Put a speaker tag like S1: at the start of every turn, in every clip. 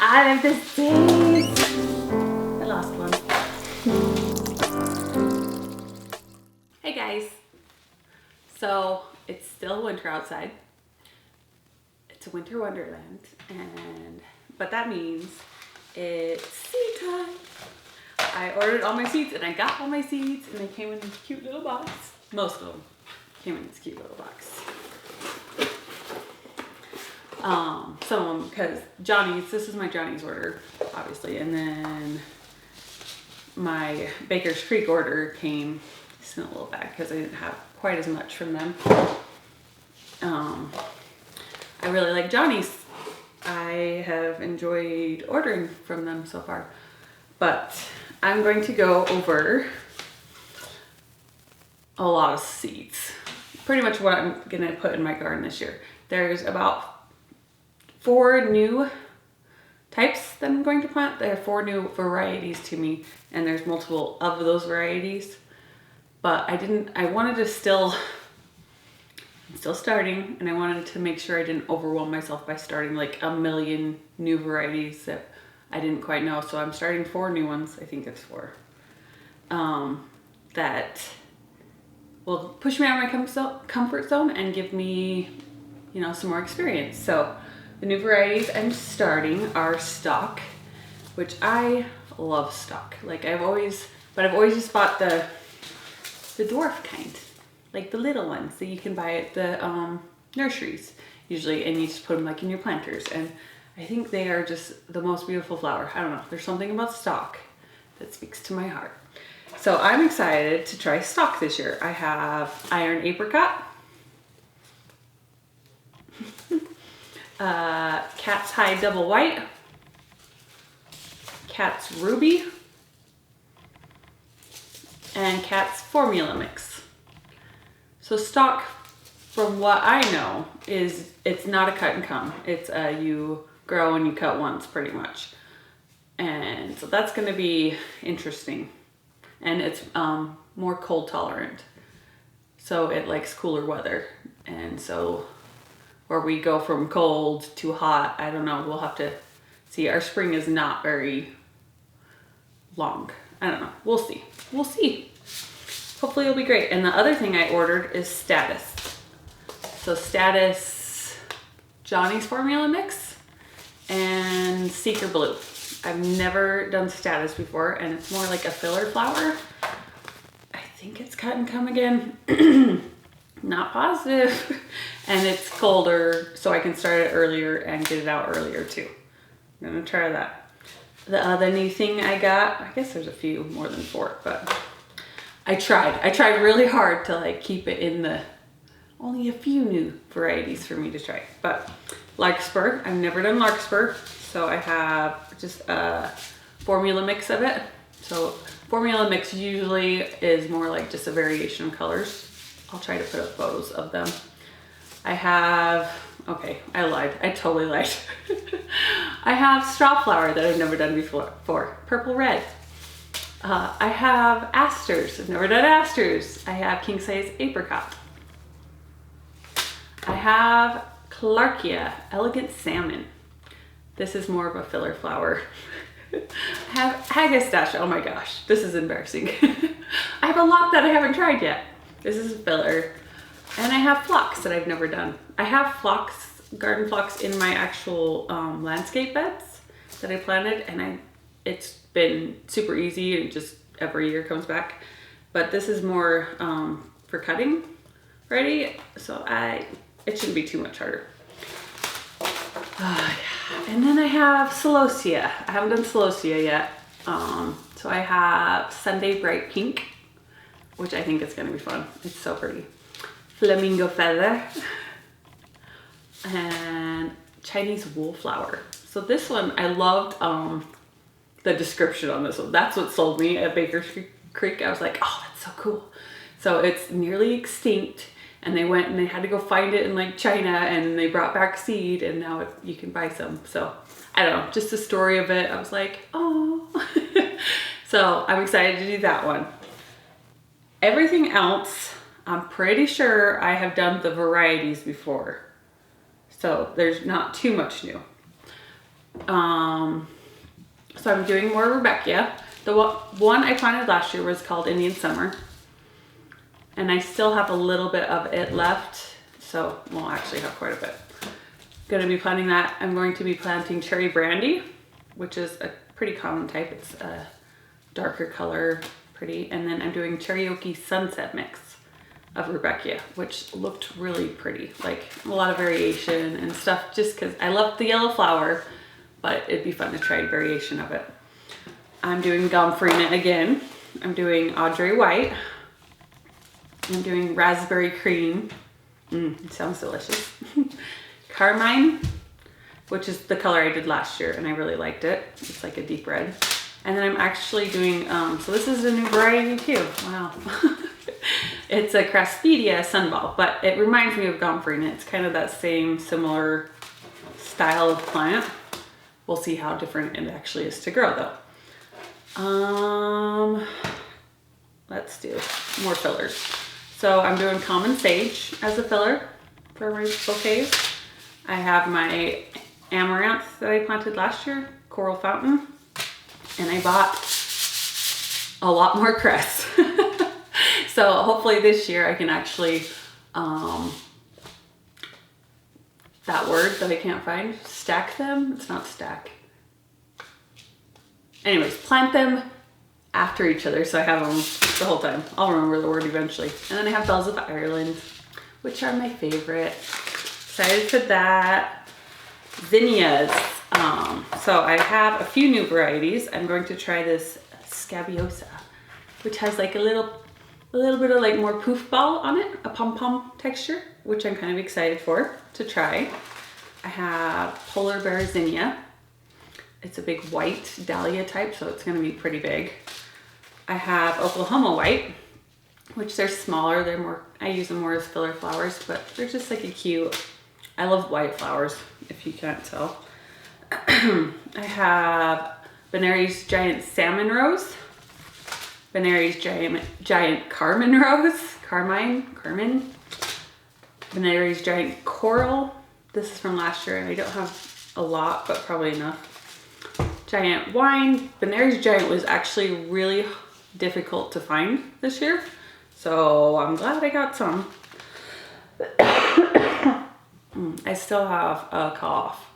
S1: I love the seeds. I lost one. Hey guys. So it's still winter outside. It's a winter wonderland, but that means it's seed time. I ordered all my seeds and I got all my seeds and they came in this cute little box. Most of them came in this cute little box. Some of them, because this is my Johnny's order, obviously, and then my Baker's Creek order came just in a little bag because I didn't have quite as much from them. I really like Johnny's. I have enjoyed ordering from them so far, but I'm going to go over a lot of seeds. Pretty much what I'm gonna put in my garden this year. There's about 4 new types that I'm going to plant. There are 4 new varieties to me, and there's multiple of those varieties. But I'm still starting, and I wanted to make sure I didn't overwhelm myself by starting like a million new varieties that I didn't quite know. So I'm starting 4 new ones, I think it's 4, that will push me out of my comfort zone and give me, some more experience. So the new varieties I'm starting are stock, which I love stock. Like I've always just bought the dwarf kind, like the little ones that you can buy at the nurseries usually, and you just put them like in your planters. And I think they are just the most beautiful flower. I don't know, there's something about stock that speaks to my heart. So I'm excited to try stock this year. I have iron apricot, Cat's High Double White, Cat's Ruby, and Cat's Formula Mix. So stock, from what I know, it's not a cut and come. It's you grow and you cut once, pretty much. And so that's going to be interesting. And it's more cold tolerant. So it likes cooler weather. And so where we go from cold to hot, I don't know. We'll have to see. Our spring is not very long. I don't know. We'll see. We'll see. Hopefully it'll be great. And the other thing I ordered is Status. So Status, Johnny's Formula Mix, and Seeker Blue. I've never done Status before, and it's more like a filler flower. I think it's cut and come again. Not positive. And it's colder, so I can start it earlier and get it out earlier too. I'm gonna try that. The other new thing I got, I guess there's a few more than 4, but I tried really hard to like keep it in the only a few new varieties for me to try. But Larkspur, I've never done Larkspur, so I have just a formula mix of it. So formula mix usually is more like just a variation of colors. I'll try to put up photos of them. I lied. I totally lied. I have straw flower that I've never done before, purple red. I have asters. I've never done asters. I have king size apricot. I have Clarkia, elegant salmon. This is more of a filler flower. I have Hagastache. Oh my gosh, this is embarrassing. I have a lot that I haven't tried yet. This is a filler. And I have phlox that I've never done. I have garden phlox in my actual landscape beds that I planted, and it's been super easy and just every year comes back. But this is more for cutting ready, so it shouldn't be too much harder. And then I have Celosia. I haven't done Celosia yet. So I have Sunday Bright Pink, which I think is gonna be fun. It's so pretty. Flamingo Feather, and Chinese Woolflower. So this one, I loved the description on this one. That's what sold me at Baker's Creek. I was like, oh, that's so cool. So it's nearly extinct, and they went and they had to go find it in like China, and they brought back seed, and now you can buy some. So I don't know, just the story of it, I was like, oh. So I'm excited to do that one. Everything else, I'm pretty sure I have done the varieties before. So there's not too much new. So I'm doing more Rebecca. The one I planted last year was called Indian Summer. And I still have a little bit of it left. So, well, actually have quite a bit. Gonna be planting that. I'm going to be planting Cherry Brandy, which is a pretty common type. It's a darker color, pretty. And then I'm doing Cherokee Sunset Mix of Rebecca, which looked really pretty. Like a lot of variation and stuff, just because I love the yellow flower, but it'd be fun to try a variation of it. I'm doing Gomphrena again. I'm doing Audrey White. I'm doing Raspberry Cream. It sounds delicious. Carmine, which is the color I did last year, and I really liked it. It's like a deep red. And then I'm actually doing, so this is a new variety too. Wow. It's a Craspedia Sunball, but it reminds me of Gomphrena. It's kind of that same similar style of plant. We'll see how different it actually is to grow though. Let's do more fillers. So I'm doing Common Sage as a filler for my bouquets. I have my Amaranth that I planted last year, Coral Fountain, and I bought a lot more cress. So hopefully this year I can actually, that word that I can't find, stack them? It's not stack. Anyways, plant them after each other so I have them the whole time. I'll remember the word eventually. And then I have Bells of Ireland, which are my favorite. Excited for that. Zinnias. So I have a few new varieties. I'm going to try this Scabiosa, which has like a little bit of like more poof ball on it, a pom-pom texture, which I'm kind of excited for to try. I have Polar Bear Zinnia. It's a big white dahlia type, so it's gonna be pretty big. I have Oklahoma White, which they're smaller. They're more, I use them more as filler flowers, but they're just like a cute, I love white flowers, if you can't tell. I have Benary's Giant Salmon Rose, Benary's Giant Carmine Rose, Carmine, Benary's Giant Coral. This is from last year and I don't have a lot, but probably enough. Giant Wine. Benary's Giant was actually really difficult to find this year, so I'm glad I got some. I still have a cough.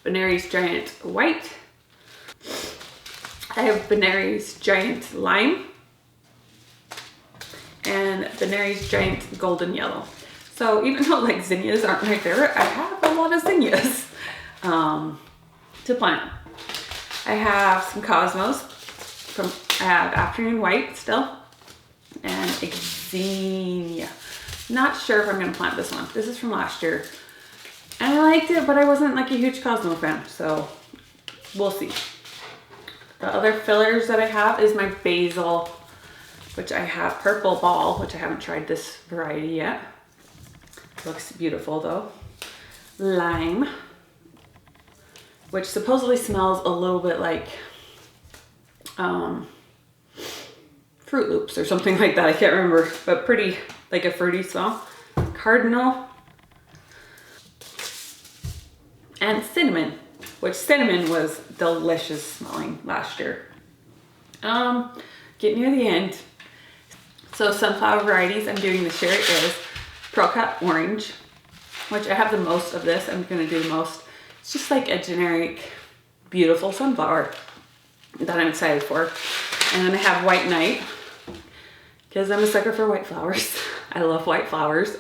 S1: Benary's Giant White. I have Benary's Giant Lime and Benary's Giant Golden Yellow. So even though like zinnias aren't my favorite, I have a lot of zinnias to plant. I have some Cosmos I have Afternoon White still, and Xenia. Not sure if I'm gonna plant this one. This is from last year. And I liked it, but I wasn't like a huge Cosmo fan, so we'll see. The other fillers that I have is my basil, which I have Purple Ball, which I haven't tried this variety yet. Looks beautiful though. Lime, which supposedly smells a little bit like Fruit Loops or something like that. I can't remember, but pretty like a fruity smell. Cardinal. And cinnamon, which cinnamon was delicious smelling last year. Getting near the end. So sunflower varieties I'm doing this year is Pearl Cut Orange, which I have the most of this. I'm gonna do the most. It's just like a generic, beautiful sunflower that I'm excited for. And then I have White Knight, because I'm a sucker for white flowers. I love white flowers.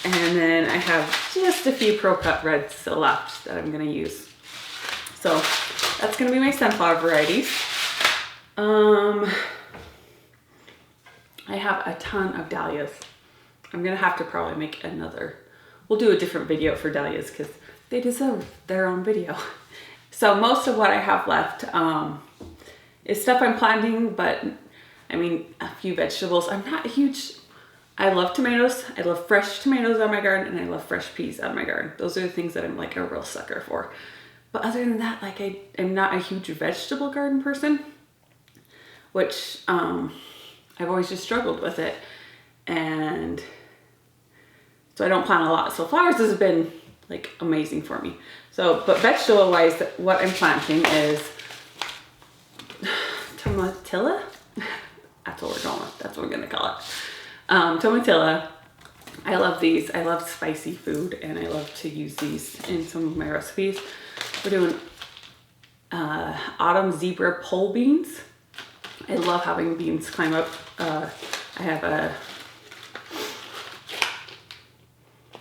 S1: And then I have just a few Pearl Cut Reds left that I'm gonna use. So that's gonna be my sunflower varieties. I have a ton of dahlias. I'm gonna have to probably make another, we'll do a different video for dahlias because they deserve their own video. So most of what I have left is stuff I'm planting, but I mean, a few vegetables. I'm not a huge, I love tomatoes. I love fresh tomatoes on my garden, and I love fresh peas on my garden. Those are the things that I'm like a real sucker for. But other than that, like I'm not a huge vegetable garden person, which I've always just struggled with it. And So I don't plant a lot. So flowers has been like amazing for me. So, but vegetable wise, what I'm planting is tomatilla. That's what we're going with. That's what we're gonna call it. Tomatilla. I love these. I love spicy food, and I love to use these in some of my recipes. We're doing autumn zebra pole beans. I love having beans climb up. I have a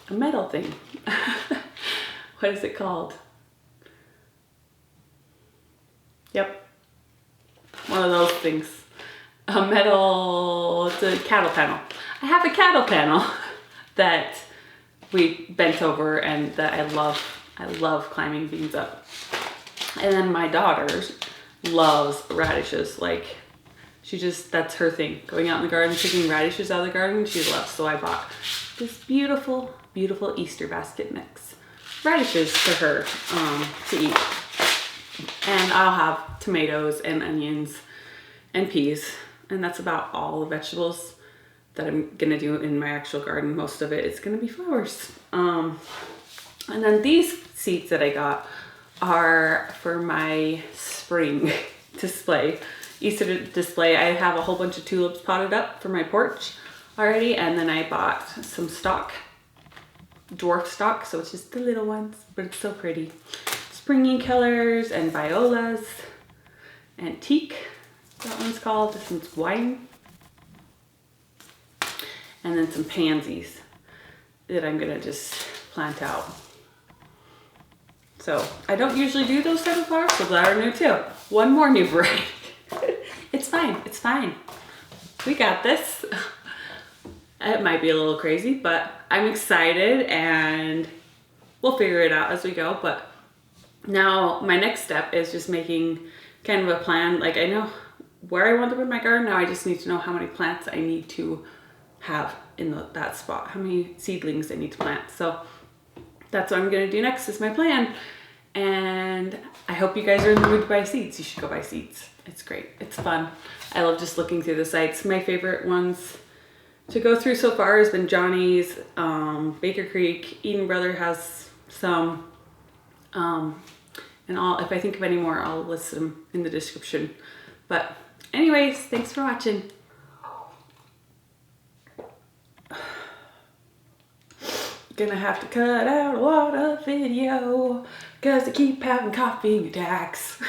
S1: metal thing. What is it called? Yep. One of those things. A metal, it's a cattle panel. I have a cattle panel that we bent over and that I love. I love climbing beans up. And then my daughter loves radishes. Like, that's her thing. Going out in the garden, picking radishes out of the garden, she loves. So I bought this beautiful, beautiful Easter basket mix. Radishes for her to eat. And I'll have tomatoes and onions and peas. And that's about all the vegetables that I'm gonna do in my actual garden. Most of it is gonna be flowers. And then these seeds that I got are for my spring display. Easter display. I have a whole bunch of tulips potted up for my porch already, and then I bought some stock, dwarf stock, so it's just the little ones, but it's so pretty. Springy colors and violas, antique, that one's called. This one's wine. And then some pansies that I'm gonna just plant out. So I don't usually do those type of flowers, so that are new too. One more new variety. It's fine, it's fine. We got this. It might be a little crazy, but I'm excited and we'll figure it out as we go. But now my next step is just making kind of a plan. Like, I know where I want to put my garden. Now I just need to know how many plants I need to have in that spot, how many seedlings I need to plant. So that's what I'm gonna do next, is my plan. And I hope you guys are in the mood to buy seeds. You should go buy seeds. It's great, it's fun. I love just looking through the sites. My favorite ones to go through so far has been Johnny's, Baker Creek, Eden Brother has some, and if I think of any more, I'll list them in the description. But anyways, thanks for watching. Gonna have to cut out a lot of video because I keep having coughing attacks.